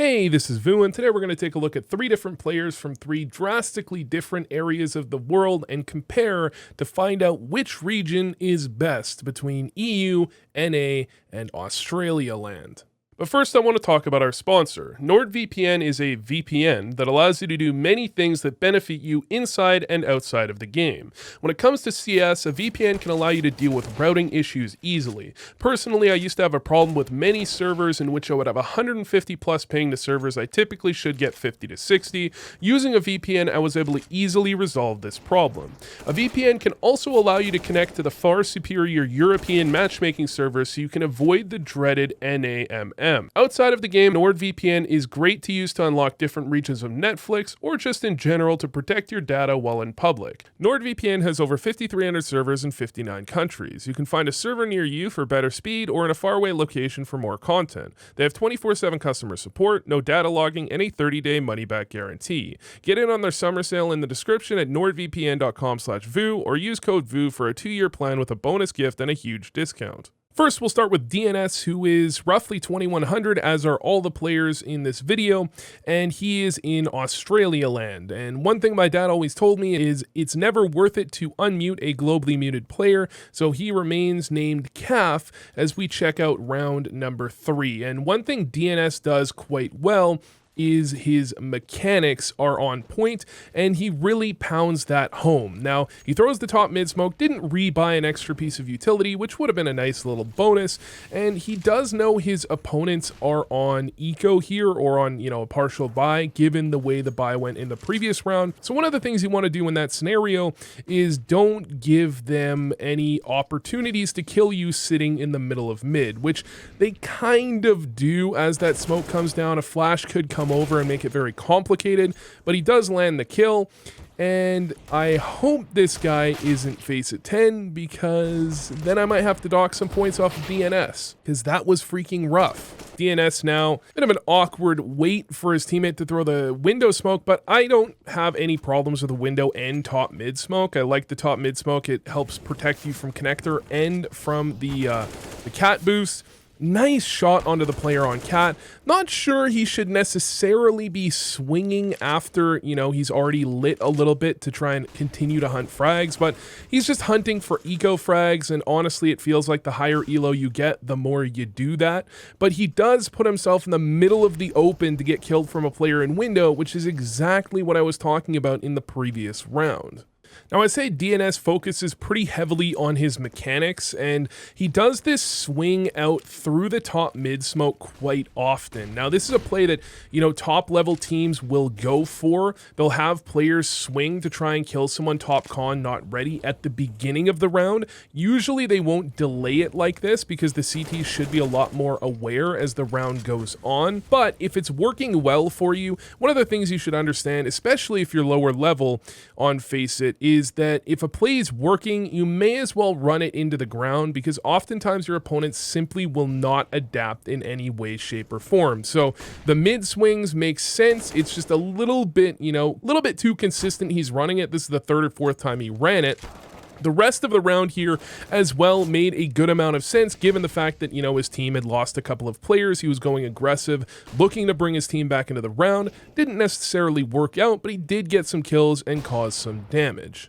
Hey, this is Vu, and today we're going to take a look at 3 different players from 3 drastically different areas of the world and compare to find out which region is best between EU, NA, and Australia land. But first I want to talk about our sponsor. NordVPN is a VPN that allows you to do many things that benefit you inside and outside of the game. When it comes to CS, a VPN can allow you to deal with routing issues easily. Personally, I used to have a problem with many servers in which I would have 150 plus ping to servers I typically should get 50 to 60. Using a VPN, I was able to easily resolve this problem. A VPN can also allow you to connect to the far superior European matchmaking servers so you can avoid the dreaded NAMM. Outside of the game, NordVPN is great to use to unlock different regions of Netflix or just in general to protect your data while in public. NordVPN has over 5,300 servers in 59 countries. You can find a server near you for better speed or in a faraway location for more content. They have 24/7 customer support, no data logging, and a 30-day money-back guarantee. Get in on their summer sale in the description at nordvpn.com/vu or use code VU for a 2-year plan with a bonus gift and a huge discount. First, we'll start with DNS, who is roughly 2100, as are all the players in this video, and he is in Australia land. And one thing my dad always told me is it's never worth it to unmute a globally muted player, so he remains named Calf as we check out round number 3. And one thing DNS does quite well is his mechanics are on point, and he really pounds that home. Now, he throws the top mid smoke, didn't rebuy an extra piece of utility, which would have been a nice little bonus, and he does know his opponents are on eco here, or on, a partial buy, given the way the buy went in the previous round. So one of the things you want to do in that scenario is don't give them any opportunities to kill you sitting in the middle of mid, which they kind of do. As that smoke comes down, a flash could come over and make it very complicated, but he does land the kill. And I hope this guy isn't Faceit 10, because then I might have to dock some points off of DNS, because that was freaking rough. DNS now, bit of an awkward wait for his teammate to throw the window smoke, but I don't have any problems with the window and top mid smoke. I like the top mid smoke. It helps protect you from connector and from the cat boost. Nice shot onto the player on Cat. Not sure he should necessarily be swinging after, he's already lit a little bit to try and continue to hunt frags, but he's just hunting for eco frags, and honestly, it feels like the higher elo you get, the more you do that. But he does put himself in the middle of the open to get killed from a player in window, which is exactly what I was talking about in the previous round. Now, I say DNS focuses pretty heavily on his mechanics, and he does this swing out through the top mid smoke quite often. Now, this is a play that, top level teams will go for. They'll have players swing to try and kill someone top con not ready at the beginning of the round. Usually they won't delay it like this because the CT should be a lot more aware as the round goes on. But if it's working well for you, one of the things you should understand, especially if you're lower level on Faceit, is that if a play is working, you may as well run it into the ground, because oftentimes your opponents simply will not adapt in any way, shape, or form. So the mid swings make sense. It's just a little bit, too consistent. He's running it. This is the 3rd or 4th time he ran it. The rest of the round here as well made a good amount of sense, given the fact that, his team had lost a couple of players. He was going aggressive, looking to bring his team back into the round. Didn't necessarily work out, but he did get some kills and cause some damage.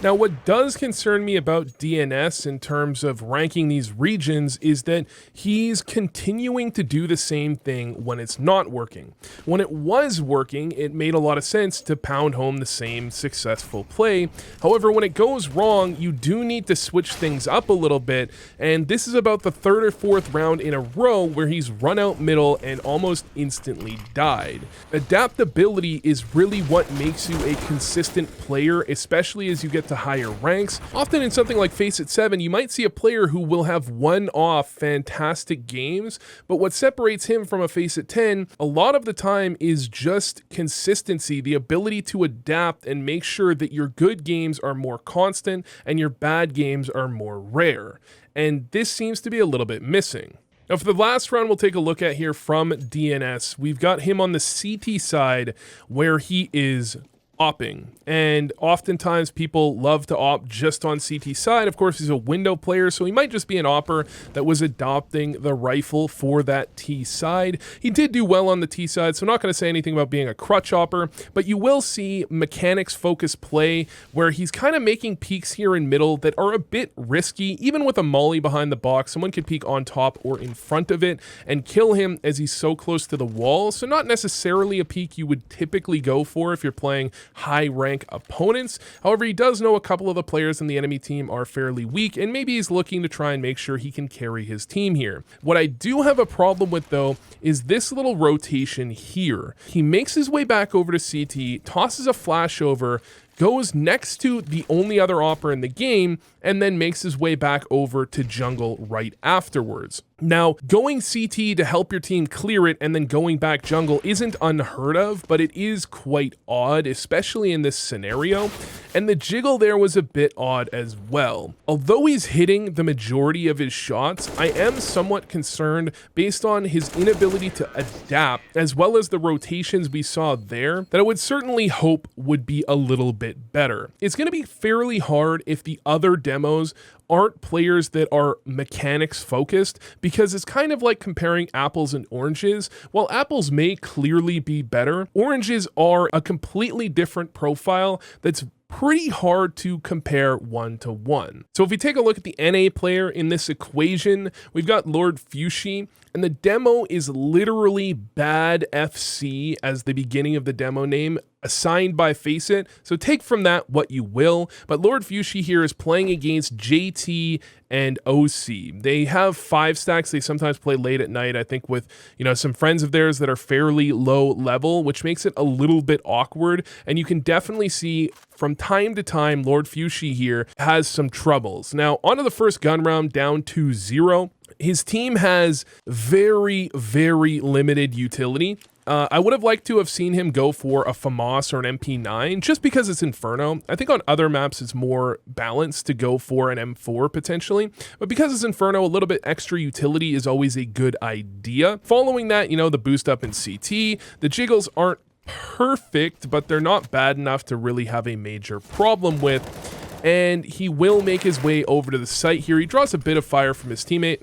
Now, what does concern me about DNS in terms of ranking these regions is that he's continuing to do the same thing when it's not working. When it was working, it made a lot of sense to pound home the same successful play. However, when it goes wrong, you do need to switch things up a little bit, and this is about the 3rd or 4th round in a row where he's run out middle and almost instantly died. Adaptability is really what makes you a consistent player, especially as you get to higher ranks. Often in something like Faceit 7, you might see a player who will have one-off fantastic games, but what separates him from a Faceit 10 a lot of the time is just consistency, the ability to adapt and make sure that your good games are more constant and your bad games are more rare. And this seems to be a little bit missing. Now, for the last round we'll take a look at here from DNS, we've got him on the CT side, where he is opping. And oftentimes people love to opt just on CT side. Of course, he's a window player, so he might just be an opper that was adopting the rifle for that T side. He did do well on the T side, so I'm not going to say anything about being a crutch opper, but you will see mechanics focus play where he's kind of making peeks here in middle that are a bit risky. Even with a molly behind the box, someone could peek on top or in front of it and kill him as he's so close to the wall. So not necessarily a peek you would typically go for if you're playing high rank opponents. However, he does know a couple of the players in the enemy team are fairly weak, and maybe he's looking to try and make sure he can carry his team here. What I do have a problem with, though, is this little rotation here. He makes his way back over to CT, tosses a flash over, goes next to the only other opper in the game, and then makes his way back over to jungle right afterwards. Now, going CT to help your team clear it and then going back jungle isn't unheard of, but it is quite odd, especially in this scenario. And the jiggle there was a bit odd as well. Although he's hitting the majority of his shots, I am somewhat concerned based on his inability to adapt, as well as the rotations we saw there, that I would certainly hope would be a little bit better. It's going to be fairly hard if the other demos aren't players that are mechanics focused, because it's kind of like comparing apples and oranges. While apples may clearly be better, oranges are a completely different profile that's pretty hard to compare one to one. So if we take a look at the NA player in this equation, we've got Lord Fushi, and the demo is literally bad FC as the beginning of the demo name, assigned by Faceit. So take from that what you will, but Lord Fushi here is playing against JT and OC. They have 5 stacks. They sometimes play late at night, I think, with, you know, some friends of theirs that are fairly low level, which makes it a little bit awkward. And you can definitely see from time to time, Lord Fushi here has some troubles. Now, onto the first gun round, down 2-0. His team has very, very limited utility. I would have liked to have seen him go for a FAMAS or an MP9 just because it's Inferno. I think on other maps it's more balanced to go for an M4 potentially, but because it's Inferno, a little bit extra utility is always a good idea. Following that, you know, the boost up in CT, the jiggles aren't perfect, but they're not bad enough to really have a major problem with, and he will make his way over to the site here. He draws a bit of fire from his teammate,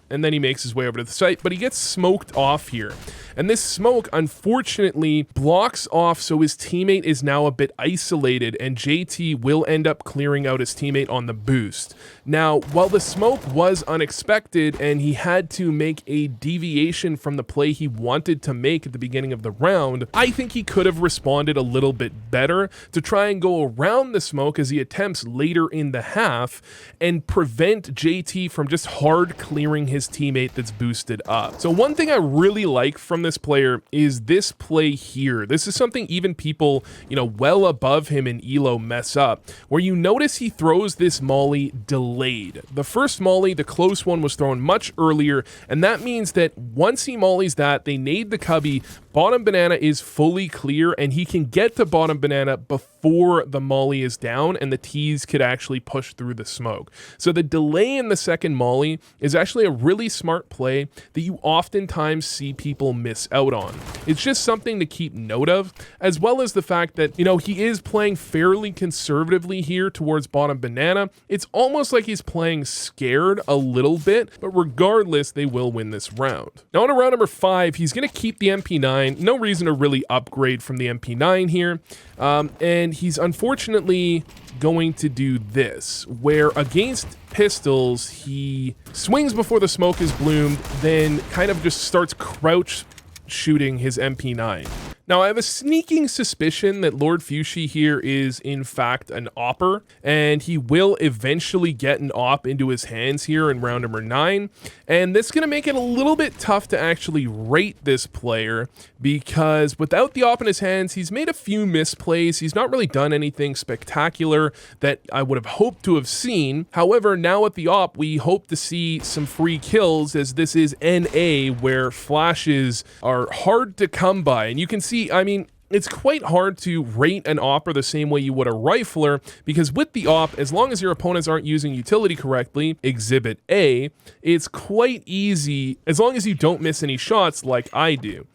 and then he makes his way over to the site, but he gets smoked off here. And this smoke, unfortunately, blocks off, so his teammate is now a bit isolated, and JT will end up clearing out his teammate on the boost. Now, while the smoke was unexpected, and he had to make a deviation from the play he wanted to make at the beginning of the round, I think he could have responded a little bit better to try and go around the smoke as he attempts later in the half, and prevent JT from just hard clearing his teammate that's boosted up. So one thing I really like from this player is this play here. This is something even people, you know, well above him in elo mess up, where you notice he throws this molly delayed. The first molly, the close one, was thrown much earlier, and that means that once he mollies that, they nade the cubby, bottom banana is fully clear, and he can get to bottom banana before the molly is down, and the T's could actually push through the smoke. So the delay in the second molly is actually a really smart play that you oftentimes see people miss out on. It's just something to keep note of, as well as the fact that, you know, he is playing fairly conservatively here towards bottom banana. It's almost like he's playing scared a little bit, but regardless, they will win this round. Now on to round number 5, he's going to keep the MP9. No reason to really upgrade from the MP9 here. And he's unfortunately going to do this, where against pistols, he swings before the smoke is bloomed, then kind of just starts crouch shooting his MP9. Now, I have a sneaking suspicion that Lord Fushi here is, in fact, an opper, and he will eventually get an op into his hands here in round number 9, and this is going to make it a little bit tough to actually rate this player, because without the op in his hands, he's made a few misplays. He's not really done anything spectacular that I would have hoped to have seen. However, now with the op, we hope to see some free kills, as this is NA, where flashes are hard to come by, and you can see, I mean, it's quite hard to rate an opper the same way you would a rifler, because with the op, as long as your opponents aren't using utility correctly, exhibit A, it's quite easy, as long as you don't miss any shots like I do.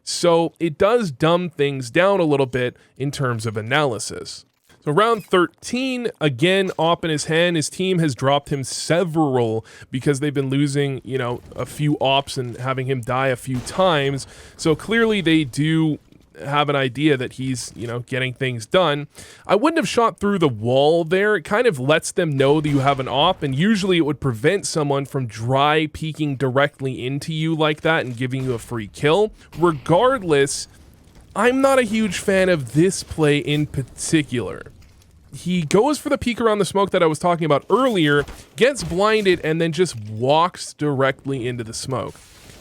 So it does dumb things down a little bit in terms of analysis. So round 13, again, op in his hand. His team has dropped him several because they've been losing, a few ops and having him die a few times. So clearly they do have an idea that he's, getting things done. I wouldn't have shot through the wall there. It kind of lets them know that you have an op, and usually it would prevent someone from dry peeking directly into you like that and giving you a free kill. Regardless, I'm not a huge fan of this play in particular. He goes for the peek around the smoke that I was talking about earlier, gets blinded, and then just walks directly into the smoke.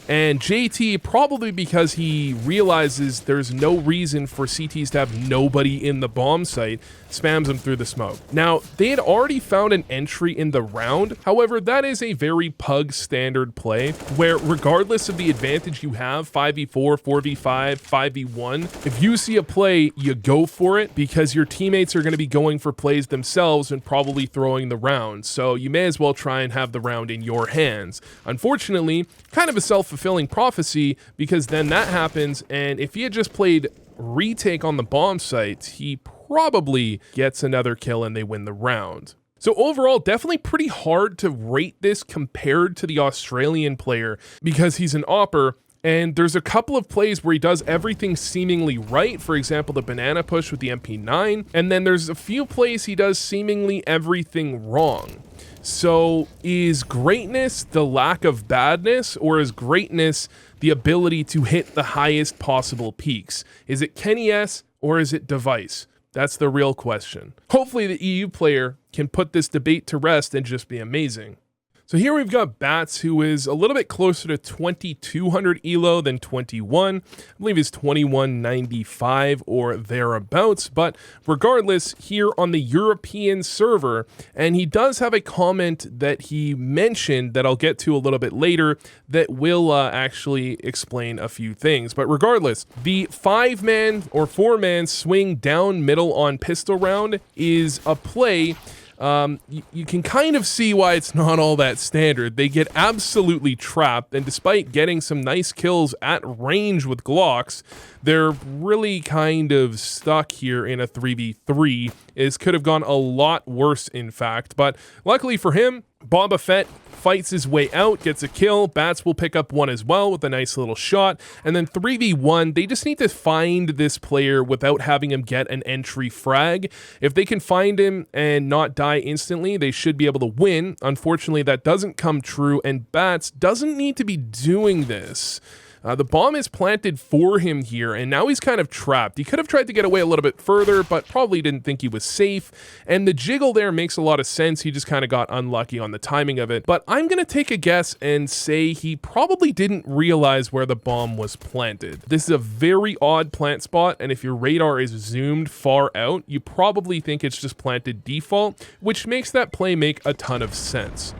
And JT, probably because he realizes there's no reason for CTs to have nobody in the bomb site, spams them through the smoke. Now, they had already found an entry in the round. However, that is a very pug standard play where regardless of the advantage you have, 5v4, 4v5, 5v1, if you see a play, you go for it because your teammates are going to be going for plays themselves and probably throwing the round. So you may as well try and have the round in your hands. Unfortunately, kind of a self-fulfilling prophecy because then that happens, and if he had just played retake on the bomb site, he probably gets another kill and they win the round. So overall, definitely pretty hard to rate this compared to the Australian player because he's an opper. And there's a couple of plays where he does everything seemingly right. For example, the banana push with the MP9. And then there's a few plays he does seemingly everything wrong. So is greatness the lack of badness, or is greatness the ability to hit the highest possible peaks? Is it Kenny S or is it Device? That's the real question. Hopefully the EU player can put this debate to rest and just be amazing. So here we've got Bats, who is a little bit closer to 2200 elo than 21. I believe he's 2195 or thereabouts, but regardless, here on the European server, and he does have a comment that he mentioned that I'll get to a little bit later that will actually explain a few things. But regardless, the 5-man or 4-man swing down middle on pistol round is a play. You can kind of see why it's not all that standard. They get absolutely trapped, and despite getting some nice kills at range with Glocks, they're really kind of stuck here in a 3v3. It could have gone a lot worse, in fact, but luckily for him, Boba Fett fights his way out, gets a kill. Bats will pick up one as well with a nice little shot. And then 3v1, they just need to find this player without having him get an entry frag. If they can find him and not die instantly, they should be able to win. Unfortunately, that doesn't come true, and Bats doesn't need to be doing this. The bomb is planted for him here, and now he's kind of trapped. He could have tried to get away a little bit further, but probably didn't think he was safe. And the jiggle there makes a lot of sense. He just kind of got unlucky on the timing of it. But I'm going to take a guess and say he probably didn't realize where the bomb was planted. This is a very odd plant spot, and if your radar is zoomed far out, you probably think it's just planted default, which makes that play make a ton of sense.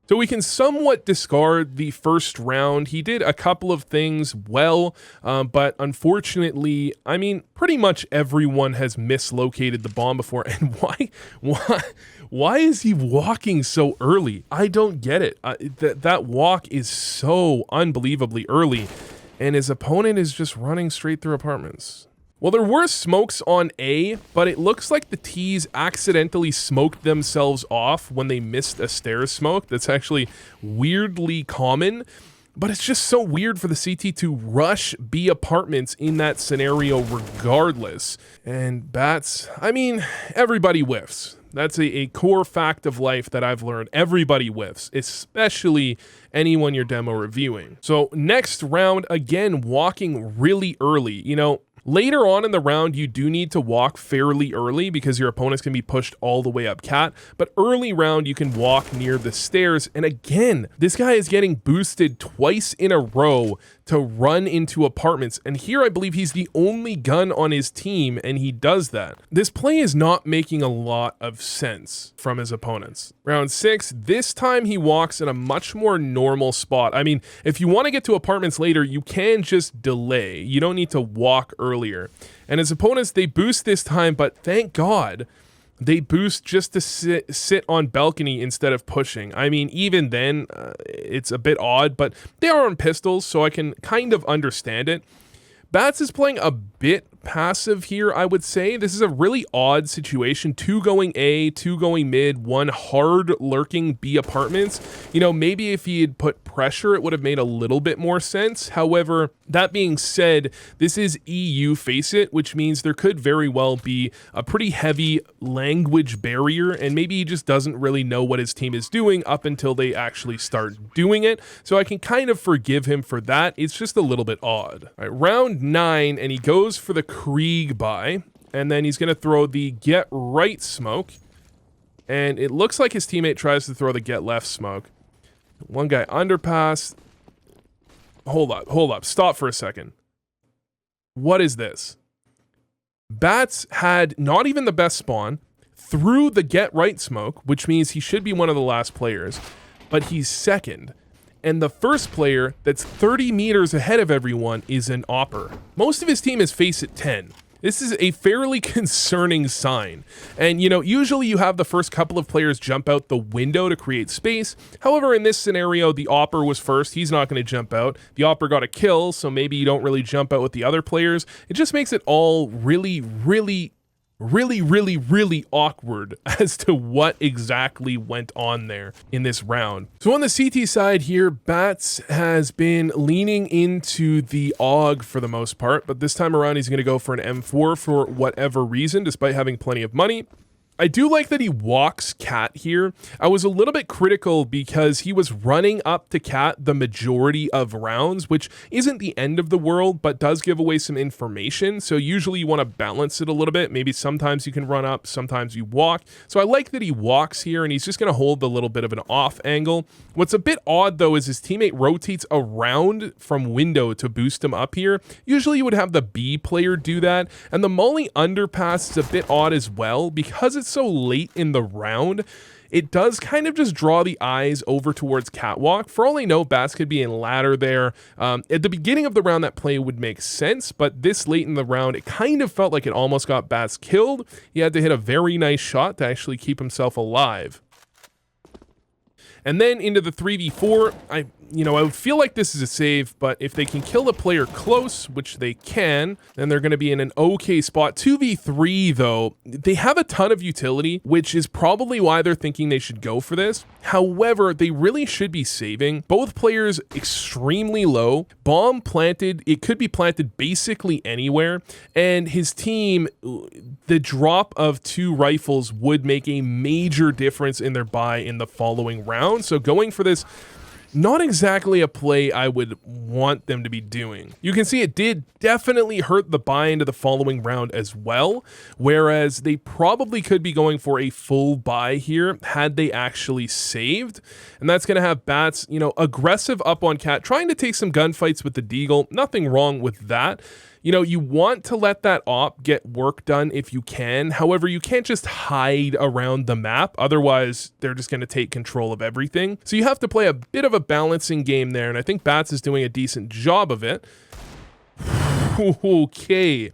So we can somewhat discard the first round. He did a couple of things well, but unfortunately, I mean, pretty much everyone has mislocated the bomb before. And why is he walking so early? I don't get it. That walk is so unbelievably early, and his opponent is just running straight through apartments. Well, there were smokes on A, but it looks like the T's accidentally smoked themselves off when they missed a stairs smoke. That's actually weirdly common, but it's just so weird for the CT to rush B apartments in that scenario regardless. And Bats, I mean, everybody whiffs. That's a core fact of life that I've learned. Everybody whiffs, especially anyone you're demo reviewing. So next round, again, walking really early. Later on in the round, you do need to walk fairly early because your opponents can be pushed all the way up cat, but early round, you can walk near the stairs. And again, this guy is getting boosted twice in a row to run into apartments. And here I believe he's the only gun on his team, and he does that. This play is not making a lot of sense from his opponents. Round 6, this time he walks in a much more normal spot. I mean, if you want to get to apartments later, you can just delay. You don't need to walk earlier. And his opponents, they boost this time, but thank God, they boost just to sit on balcony instead of pushing. I mean, even then, it's a bit odd, but they are on pistols, so I can kind of understand it. Bats is playing a bit passive here, I would say. This is a really odd situation. 2 going A, 2 going mid, 1 hard lurking B apartments. You know, maybe if he had put pressure, it would have made a little bit more sense. However, that being said, this is EU Faceit, which means there could very well be a pretty heavy language barrier, and maybe he just doesn't really know what his team is doing up until they actually start doing it. So I can kind of forgive him for that. It's just a little bit odd. All right, round 9, and he goes for the Krieg buy, and then he's going to throw the get right smoke, and it looks like his teammate tries to throw the get left smoke. One guy underpass. Hold up, stop for a second. What is this? Bats had not even the best spawn, threw the get right smoke, which means he should be one of the last players, but he's second. And the first player that's 30 meters ahead of everyone is an Opper. Most of his team is Faceit 10. This is a fairly concerning sign. And, you know, usually you have the first couple of players jump out the window to create space. However, in this scenario, the Opper was first. He's not going to jump out. The Opper got a kill, so maybe you don't really jump out with the other players. It just makes it all really awkward as to what exactly went on there in this round. So on the CT side here, Bats has been leaning into the AUG for the most part, but this time around he's going to go for an M4 for whatever reason, despite having plenty of money. I do like that he walks Cat here. I was a little bit critical because he was running up to Cat the majority of rounds, which isn't the end of the world, but does give away some information. So usually you want to balance it a little bit. Maybe sometimes you can run up, sometimes you walk. So I like that he walks here, and he's just going to hold a little bit of an off angle. What's a bit odd, though, is his teammate rotates around from window to boost him up here. Usually you would have the B player do that, and the Molly underpass is a bit odd as well because it's so late in the round. It does kind of just draw the eyes over towards Catwalk. For all I know, Bats could be in ladder there. At the beginning of the round, that play would make sense, but this late in the round, it kind of felt like it almost got Bats killed. He had to hit a very nice shot to actually keep himself alive. And then into the 3v4, I would feel like this is a save, but if they can kill the player close, which they can, then they're going to be in an okay spot. 2v3, though, they have a ton of utility, which is probably why they're thinking they should go for this. However, they really should be saving. Both players extremely low. Bomb planted, it could be planted basically anywhere, and his team, the drop of 2 rifles would make a major difference in their buy in the following round. So going for this, not exactly a play I would want them to be doing. You can see it did definitely hurt the buy into the following round as well, whereas they probably could be going for a full buy here had they actually saved. And that's going to have Bats, aggressive up on Cat, trying to take some gunfights with the Deagle. Nothing wrong with that. You want to let that op get work done if you can. However, you can't just hide around the map. Otherwise, they're just going to take control of everything. So you have to play a bit of a balancing game there, and I think Bats is doing a decent job of it. Okay.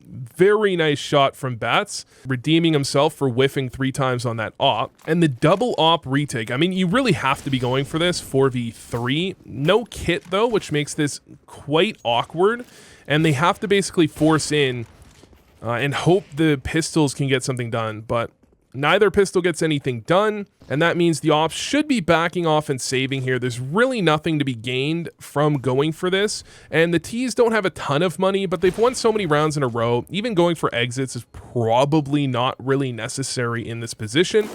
Very nice shot from Bats, redeeming himself for whiffing 3 times on that op. And the double op retake, I mean, you really have to be going for this 4v3. No kit, though, which makes this quite awkward. And they have to basically force in and hope the pistols can get something done. But neither pistol gets anything done, and that means the ops should be backing off and saving here. There's really nothing to be gained from going for this, and the T's don't have a ton of money, but they've won so many rounds in a row. Even going for exits is probably not really necessary in this position.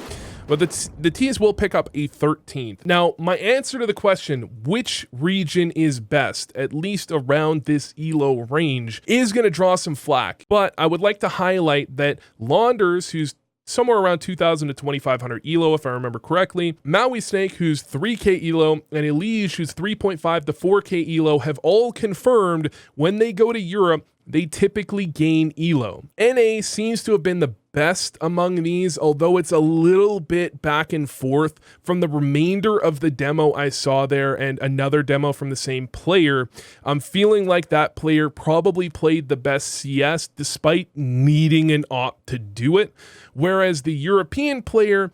But the T's will pick up a 13th. Now, my answer to the question, which region is best, at least around this ELO range, is going to draw some flack. But I would like to highlight that Launders, who's somewhere around 2,000 to 2,500 ELO, if I remember correctly, Maui Snake, who's 3k ELO, and Elige, who's 3.5 to 4k ELO, have all confirmed when they go to Europe, they typically gain ELO. NA seems to have been the best among these, although it's a little bit back and forth from the remainder of the demo I saw there and another demo from the same player. I'm feeling like that player probably played the best CS despite needing an op to do it, whereas the European player,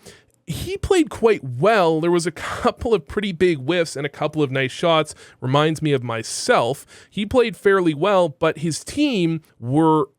he played quite well. There was a couple of pretty big whiffs and a couple of nice shots. Reminds me of myself. He played fairly well, but his team were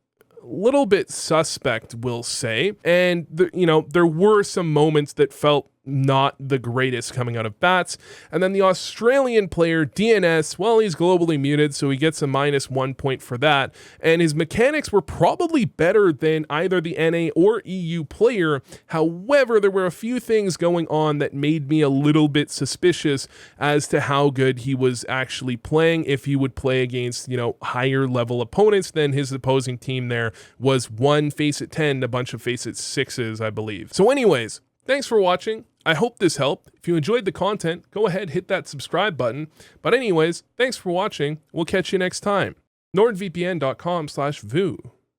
a little bit suspect, we'll say. And, there were some moments that felt not the greatest coming out of bats. And then the Australian player, DNS, well, he's globally muted, so he gets a -1 point for that. And his mechanics were probably better than either the NA or EU player. However, there were a few things going on that made me a little bit suspicious as to how good he was actually playing if he would play against, higher level opponents than his opposing team. There was one Faceit 10, a bunch of Faceit 6s, I believe. So anyways, thanks for watching. I hope this helped. If you enjoyed the content, go ahead, hit that subscribe button. But anyways, thanks for watching. We'll catch you next time. NordVPN.com/vu